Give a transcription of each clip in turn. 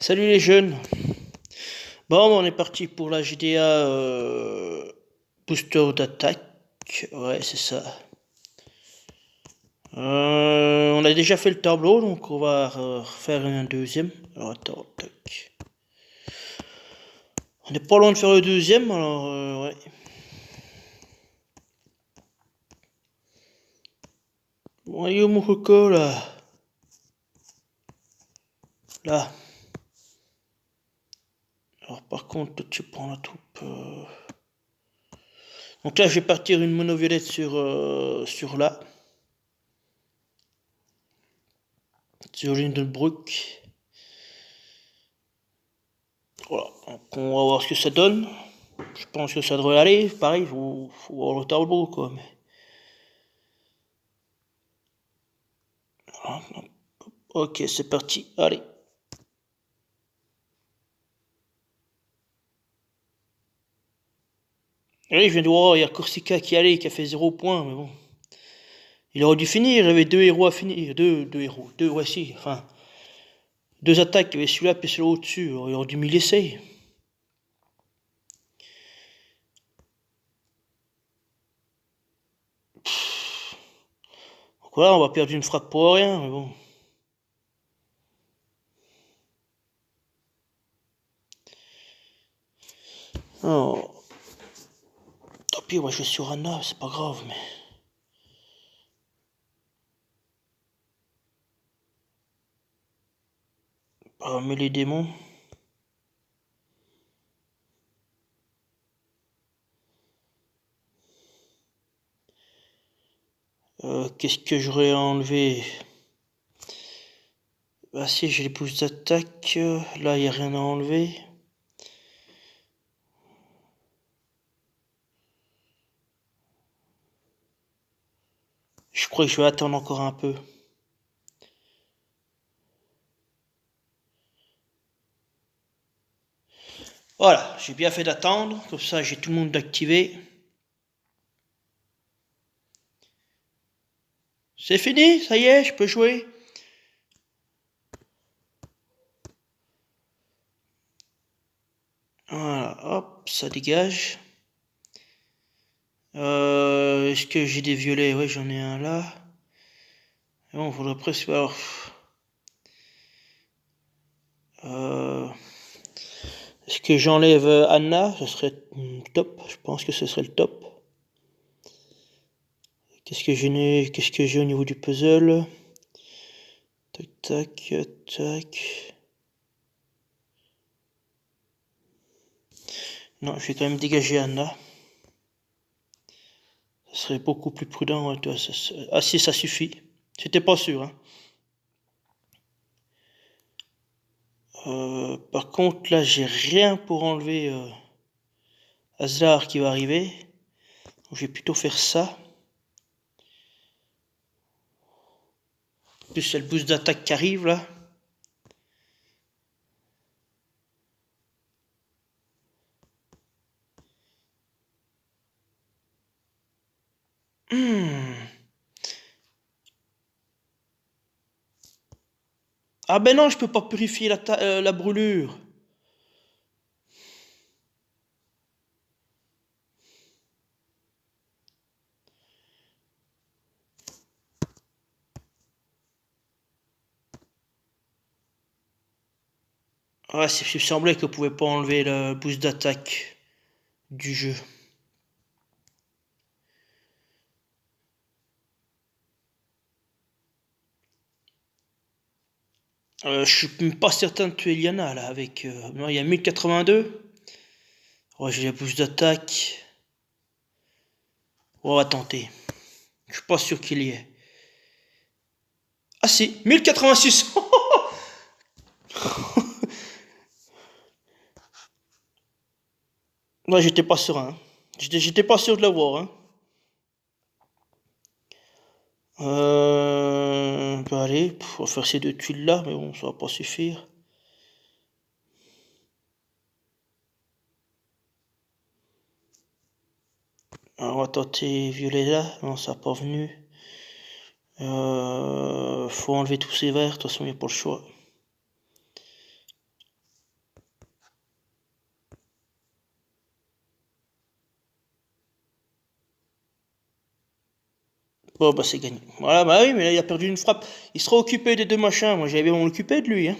Salut les jeunes. Bon, on est parti pour la GDA Booster d'attaque. Ouais, c'est ça. On a déjà fait le tableau, donc on va refaire un deuxième. Alors attends, tac. On n'est pas loin de faire le deuxième, alors ouais. Bon, il est où mon coco là? Là. Alors par contre, toi, tu prends la troupe. Donc là, je vais partir une monoviolette sur là. Sur Lindenbrook. Voilà, donc on va voir ce que ça donne. Je pense que ça devrait aller. Pareil, faut voir le tableau quoi. Mais... Voilà, donc, ok, c'est parti. Allez. Allez, je viens de voir, il y a Corsica qui allait, qui a fait 0 points, mais bon. Il aurait dû finir, il avait deux héros à finir. Deux héros. Deux, ouais, si. Enfin, deux attaques, il y avait celui-là et celui-là au-dessus. Il aurait dû m'y laisser. Donc voilà, on va perdre une frappe pour rien, mais bon. Oh. Tant pis, moi je vais sur Anna, c'est pas grave, mais. Mais les démons. Qu'est-ce que j'aurais enlevé? Bah si, j'ai les pouces d'attaque. Là, il n'y a rien à enlever. Je crois que je vais attendre encore un peu. Voilà, j'ai bien fait d'attendre. Comme ça, j'ai tout le monde activé. C'est fini, ça y est, je peux jouer. Voilà, hop, ça dégage. Est-ce que j'ai des violets? Ouais, j'en ai un là. Et bon, faudrait presque... Alors, est-ce que j'enlève Anna? Ce serait top. Je pense que ce serait le top. Qu'est-ce que j'ai au niveau du puzzle? Tac, tac, tac. Non, je vais quand même dégager Anna. Ce serait beaucoup plus prudent. Ouais, toi, ah si, ça suffit. J'étais pas sûr. Hein. Par contre, là, j'ai rien pour enlever Hazard qui va arriver. Donc, je vais plutôt faire ça. En plus, il y a le boost d'attaque qui arrive là. Ah ben non, je peux pas purifier la brûlure. Ah, il semblait que je pouvais pas enlever le boost d'attaque du jeu. Je suis même pas certain de tuer Liana là avec. Non, il y a 1082. Ouais, j'ai la boost d'attaque. On va tenter. Je suis pas sûr qu'il y ait. Ah si, 1086. Ouais, j'étais pas serein. Hein. J'étais pas sûr de l'avoir. Hein. Bah allez, on va faire ces deux tuiles là, mais bon, ça va pas suffire. Alors, on va tenter violet là, non, ça n'a pas venu. Faut enlever tous ces verts, de toute façon, il n'y a pas le choix. Bon, bah c'est gagné. Voilà, bah oui, mais là il a perdu une frappe. Il sera occupé des deux machins. Moi j'avais bien m'occuper de lui. Hein.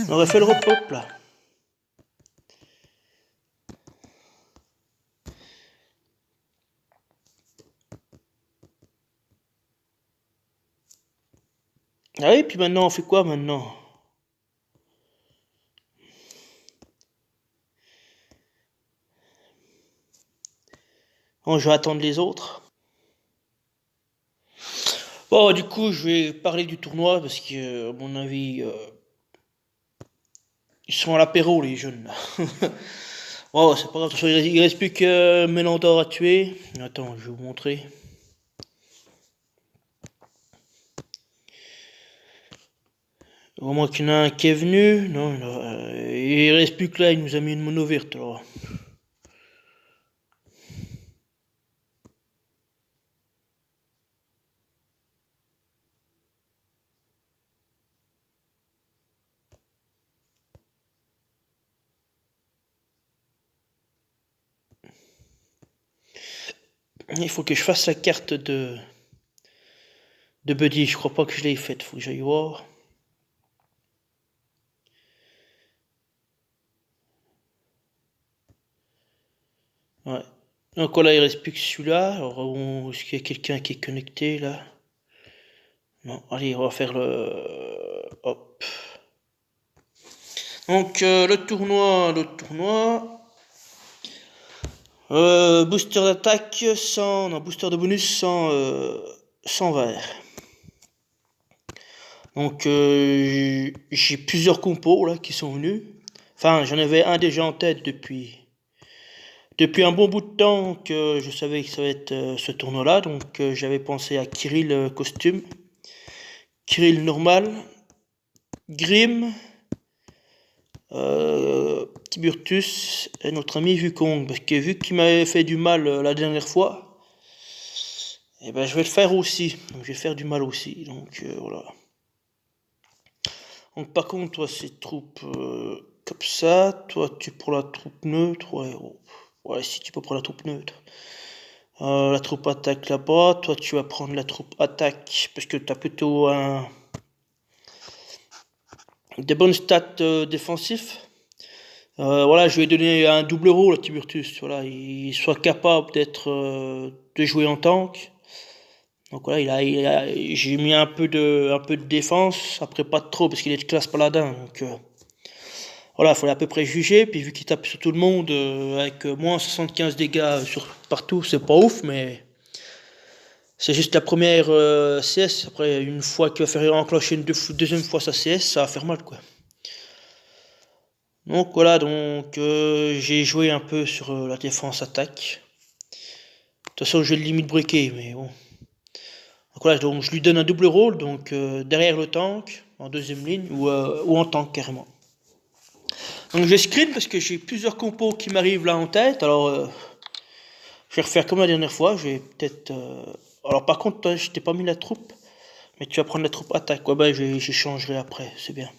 On aurait fait le repop là. Ah oui, puis maintenant on fait quoi maintenant? Bon, je vais attendre les autres. Bon, du coup, je vais parler du tournoi parce que, à mon avis, ils sont à l'apéro, les jeunes, là. Oh, c'est pas grave, de toute façon, il reste plus que Mélandor à tuer. Attends, je vais vous montrer. Au moins qu'il y en a un qui est venu. Non, il reste plus que là, il nous a mis une mono verte, alors. Il faut que je fasse la carte de Buddy. Je crois pas que je l'ai faite. Faut que j'aille voir. Ouais. Donc là, il reste plus que celui-là. Alors, est-ce qu'il y a quelqu'un qui est connecté là? Non. Allez, on va faire le. Hop. Donc le tournoi. Booster d'attaque sans. Non, booster de bonus sans vert. Donc j'ai plusieurs compos là qui sont venus. Enfin, j'en avais un déjà en tête depuis un bon bout de temps que je savais que ça va être ce tournoi-là. Donc j'avais pensé à Kirill costume, Kirill normal, Grim, Tiburtus et notre ami Wukong. Parce que vu qu'il m'avait fait du mal la dernière fois, et ben je vais le faire aussi. Donc je vais faire du mal aussi. Donc voilà. Donc par contre, toi c'est troupe comme ça. Toi tu prends la troupe neutre. Ouais, oh. Ouais, si tu peux prendre la troupe neutre. La troupe attaque là-bas. Toi tu vas prendre la troupe attaque. Parce que tu as plutôt des bonnes stats défensifs. Voilà, je vais donner un double rôle à Tiburtus. Voilà, il soit capable de jouer en tank. Donc voilà, j'ai mis un peu de défense. Après pas trop parce qu'il est de classe paladin. Donc voilà, il fallait à peu près juger. Puis vu qu'il tape sur tout le monde avec moins 75 dégâts partout, c'est pas ouf, mais c'est juste la première CS. Après, une fois qu'il va faire enclencher une deuxième fois sa CS, ça va faire mal quoi. Donc voilà, donc j'ai joué un peu sur la défense attaque. De toute façon, je vais le limite breaker, mais bon. Donc voilà, donc je lui donne un double rôle, donc derrière le tank, en deuxième ligne, ou en tank carrément. Donc je screen parce que j'ai plusieurs compos qui m'arrivent là en tête, alors je vais refaire comme la dernière fois, je vais peut-être... Alors par contre, toi, je t'ai pas mis la troupe, mais tu vas prendre la troupe attaque, ouais bah j'échangerai après, c'est bien.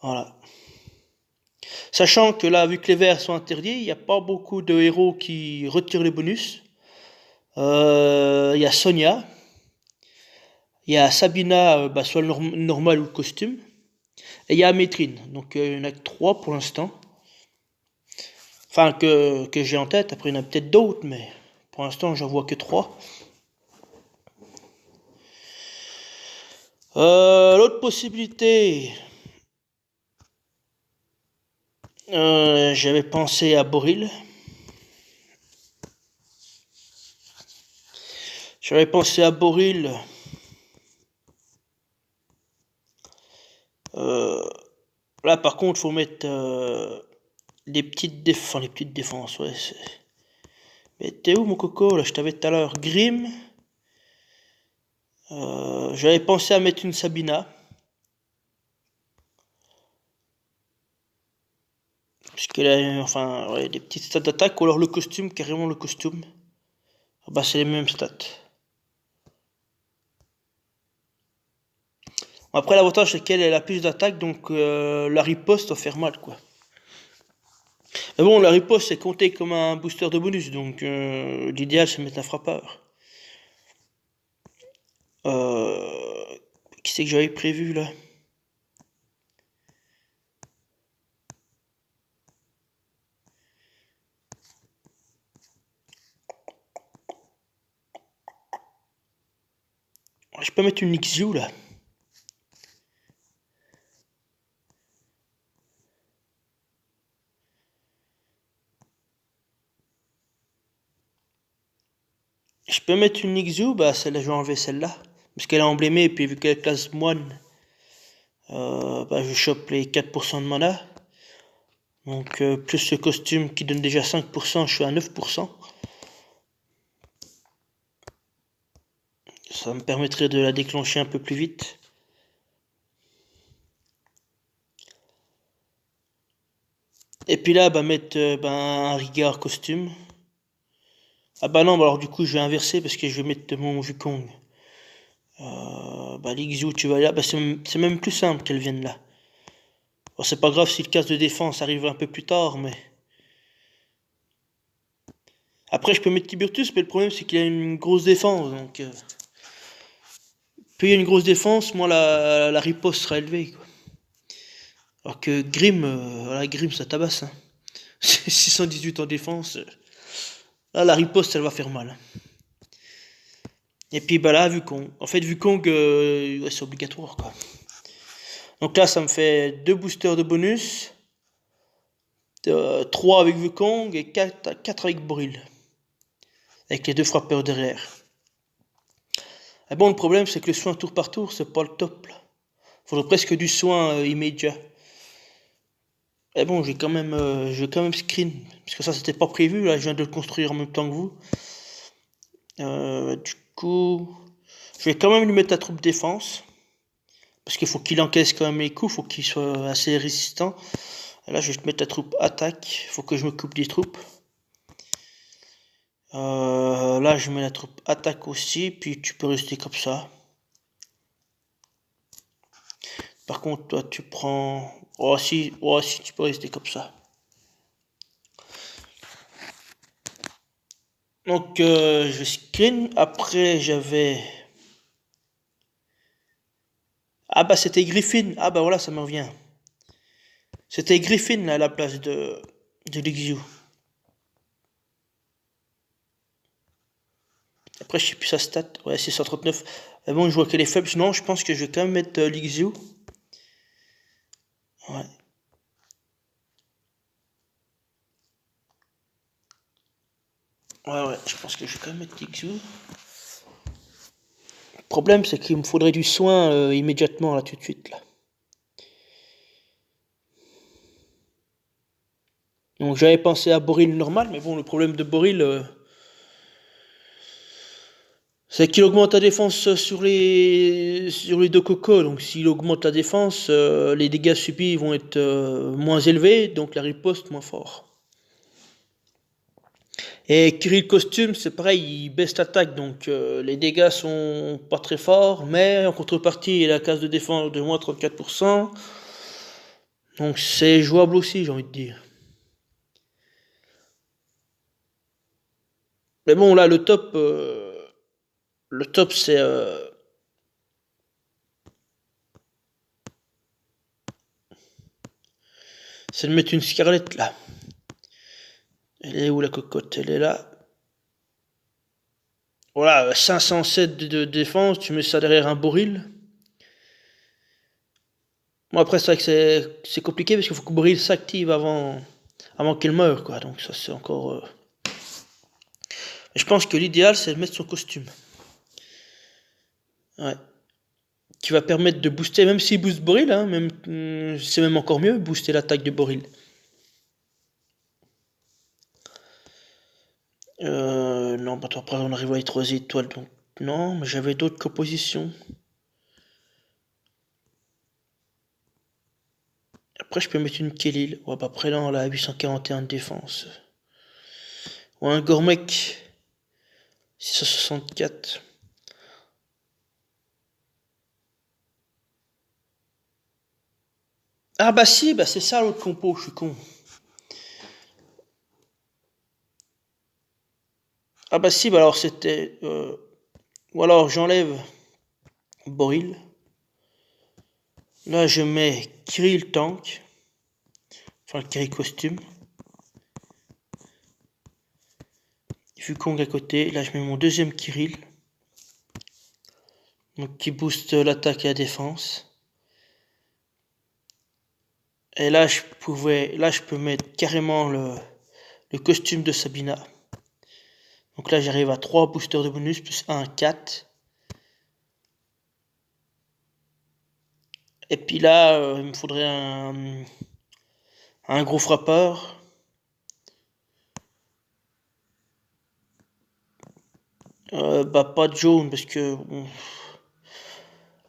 Voilà. Sachant que là, vu que les verts sont interdits, il n'y a pas beaucoup de héros qui retirent les bonus. Il y a Sonia, il y a Sabina, soit le normal ou le costume, et il y a Amétrine. Donc il n'y en a que 3 pour l'instant. Enfin, que j'ai en tête, après il y en a peut-être d'autres, mais pour l'instant j'en vois que 3. L'autre possibilité, j'avais pensé à Boril. J'avais pensé à Boril. Là par contre, faut mettre les petites défenses. Enfin, les petites défenses, ouais. Mais t'es où mon coco? Là, je t'avais tout à l'heure. Grim. J'avais pensé à mettre une Sabina. Parce qu'elle a, enfin, ouais, des petites stats d'attaque, ou alors le costume, carrément le costume. Ah bah, c'est les mêmes stats. Après, l'avantage, c'est qu'elle a plus d'attaque, donc la riposte va faire mal, quoi. Mais bon, la riposte est comptée comme un booster de bonus, donc l'idéal c'est de mettre un frappeur. Qui c'est que j'avais prévu là? Je peux mettre une Xyu là. Je peux mettre une Xyu, bah celle-là, je vais enlever celle-là. Parce qu'elle est emblémée, et puis vu qu'elle est classe moine, bah je chope les 4% de mana. Donc plus ce costume qui donne déjà 5%, je suis à 9%. Ça me permettrait de la déclencher un peu plus vite. Et puis là, bah mettre un Rigard costume. Ah bah non, bah alors du coup je vais inverser parce que je vais mettre mon Wukong. Bah l'Ixu tu vas là, bah c'est même plus simple qu'elle vienne là. Bon, c'est pas grave si le casse de défense arrive un peu plus tard, mais... Après je peux mettre Tiburtus, mais le problème c'est qu'il a une grosse défense, donc... Plus il y a une grosse défense, moins la riposte sera élevée, quoi. Alors que Grim, voilà, Grim ça tabasse, hein. 618 en défense, là la riposte elle va faire mal. Et puis bah là, Wukong. En fait, Wukong, ouais, c'est obligatoire, quoi. Donc là, ça me fait 2 boosters de bonus, 3 avec Wukong et 4 avec Boril. Avec les 2 frappeurs derrière. Et bon, le problème, c'est que le soin tour par tour, c'est pas le top, là. Faudrait presque du soin immédiat. Et bon, je vais quand même screen. Parce que ça, c'était pas prévu, là, je viens de le construire en même temps que vous. Du coup, je vais quand même lui mettre la troupe défense. Parce qu'il faut qu'il encaisse quand même les coups, faut qu'il soit assez résistant. Là, je vais te mettre la troupe attaque. Faut que je me coupe des troupes. Là, je mets la troupe attaque aussi. Puis tu peux rester comme ça. Par contre, toi, tu prends... oh si, tu peux rester comme ça. Donc, je screen. Après, j'avais... Ah bah, c'était Griffin. Ah bah voilà, ça me revient. C'était Griffin, là, à la place de Lixu. Après, je sais plus sa stat. Ouais, c'est 139. Mais bon, je vois qu'elle est faible. Non, je pense que je vais quand même mettre Lixu. Ouais. Ouais, je pense que je vais quand même mettre Lixu. Le problème, c'est qu'il me faudrait du soin immédiatement, là, tout de suite, là. Donc, j'avais pensé à Boril normal, mais bon, le problème de Boril, c'est qu'il augmente la défense sur les deux cocos. Donc, s'il augmente la défense, les dégâts subis vont être moins élevés, donc la riposte moins fort. Et Kirill Costume, c'est pareil, il baisse l'attaque, donc les dégâts sont pas très forts, mais en contrepartie, il a la case de défense de moins 34%. Donc c'est jouable aussi, j'ai envie de dire. Mais bon, là, le top, c'est de mettre une Scarlett là. Elle est où la cocotte? Elle est là. Voilà, 507 de défense, tu mets ça derrière un Boril. Bon, après, c'est vrai que c'est compliqué parce qu'il faut que Boril s'active avant qu'elle meure, quoi. Donc, ça, c'est encore. Je pense que l'idéal, c'est de mettre son costume. Ouais. Qui va permettre de booster, même s'il booste Boril, hein, c'est même encore mieux, booster l'attaque de Boril. Non, bah, après, on arrive à les 3 étoiles, donc. Non, mais j'avais d'autres compositions. Après, je peux mettre une Kelil. Ouais, bah après, là, on a 841 de défense. Ou un Gormek. 664. Ah bah si, bah c'est ça l'autre compo, je suis con. Ah bah si, bah alors c'était... Ou alors j'enlève Boril. Là je mets Kirill Tank. Enfin le Kirill costume. Wukong à côté. Là je mets mon deuxième Kirill. Donc qui booste l'attaque et la défense. Et là je peux mettre carrément le costume de Sabina. Donc là j'arrive à 3 boosters de bonus plus 1, 4. Et puis là il me faudrait un gros frappeur. Bah pas de jaune parce que bon.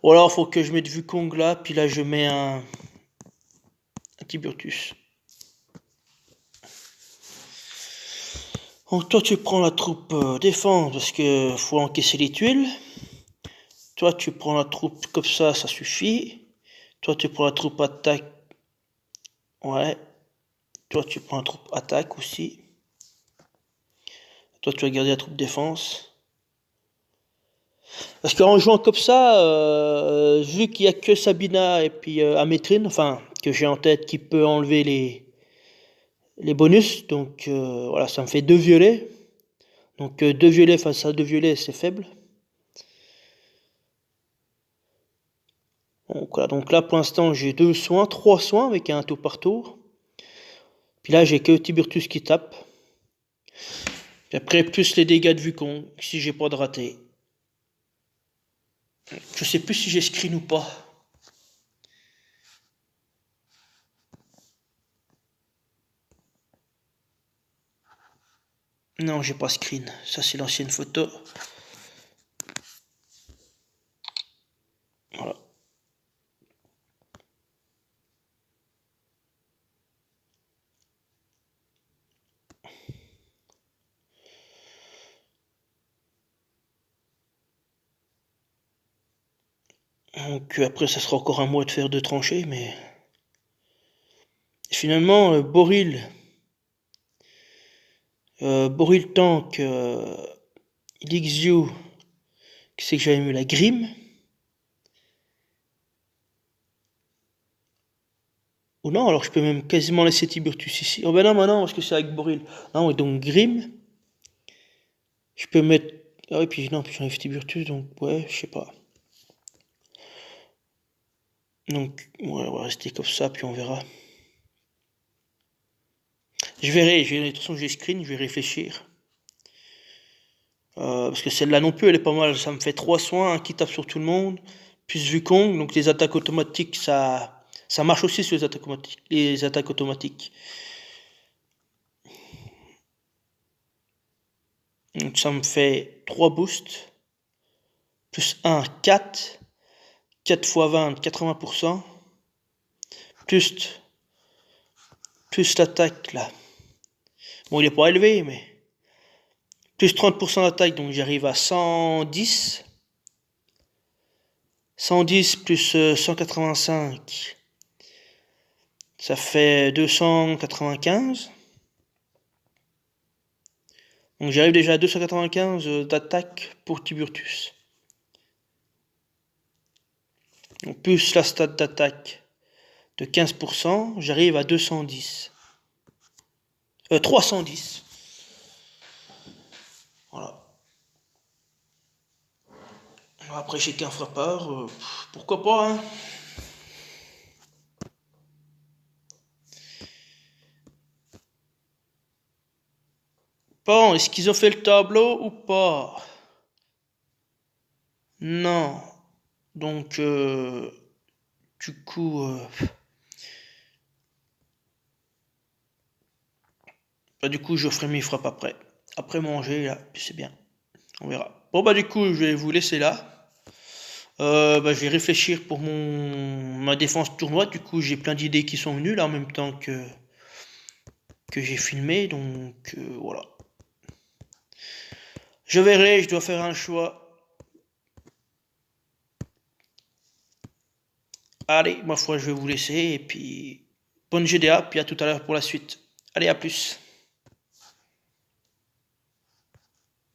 Ou alors faut que je mette Wukong là, puis là je mets un Tiburtus. Donc toi tu prends la troupe défense parce que faut encaisser les tuiles. Toi tu prends la troupe comme ça suffit. Toi tu prends la troupe attaque. Ouais. Toi tu prends la troupe attaque aussi. Toi tu vas garder la troupe défense. Parce qu'en jouant comme ça, vu qu'il n'y a que Sabina et puis Amétrine, enfin que j'ai en tête qui peut enlever les bonus, donc voilà, ça me fait 2 violets. Donc 2 violets face à 2 violets, c'est faible. Donc voilà, donc là pour l'instant j'ai 2 soins, 3 soins avec un tour par tour. Puis là j'ai que Tiburtus qui tape. Puis après plus les dégâts de Wukong, si j'ai pas de raté. Je sais plus si j'ai screen ou pas. Non, j'ai pas screen. Ça c'est l'ancienne photo. Voilà. Donc après ça sera encore un mois de faire 2 tranchées, mais... Finalement, Boril Tank, Elixio, qui c'est que j'avais mis la Grim. Ou non, alors je peux même quasiment laisser Tiburtus ici. Oh ben non, maintenant, parce que c'est avec Boril. Non, donc Grim. Je peux mettre... Ah oui, puis non, puis j'enlève Tiburtus, donc ouais, je sais pas. Donc, ouais, on va rester comme ça, puis on verra. Je verrai, de toute façon j'ai screen, je vais réfléchir. Parce que celle-là non plus, elle est pas mal. Ça me fait 3 soins, un qui tape sur tout le monde, plus Wukong, donc les attaques automatiques, ça marche aussi sur les attaques automatiques. Donc ça me fait 3 boosts, plus 1, 4, 4 x 20, 80%, plus l'attaque là. Bon, il est pas élevé, mais plus 30% d'attaque, donc j'arrive à 110. 110 plus 185, ça fait 295. Donc j'arrive déjà à 295 d'attaque pour Tiburtus. Donc plus la stat d'attaque de 15%, j'arrive à 210. 310. Voilà. Après j'ai qu'un frappeur, pourquoi pas, hein. Bon, est-ce qu'ils ont fait le tableau ou pas? Non. Donc, du coup, je ferai mes frappes après. Après manger, là, puis c'est bien. On verra. Bon, bah, du coup, je vais vous laisser là. Je vais réfléchir pour ma défense tournoi. Du coup, j'ai plein d'idées qui sont venues là en même temps que j'ai filmé. Donc, voilà. Je verrai, je dois faire un choix. Allez, ma foi, je vais vous laisser. Et puis, bonne GDA. Puis à tout à l'heure pour la suite. Allez, à plus.